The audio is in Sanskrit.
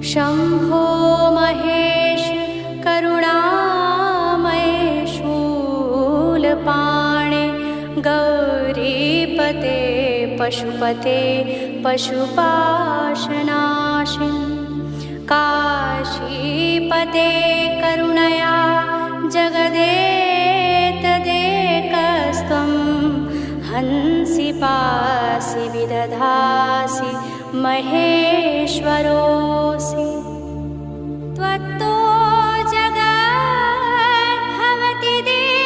शम्भो महेश करुणामय शूलपाणे गौरीपते पशुपते पशुपाशनाशिन् काशीपते करुणया जगदेतदेकस्त्वं हंसि पासि विदधासि महेश्वरोऽसि।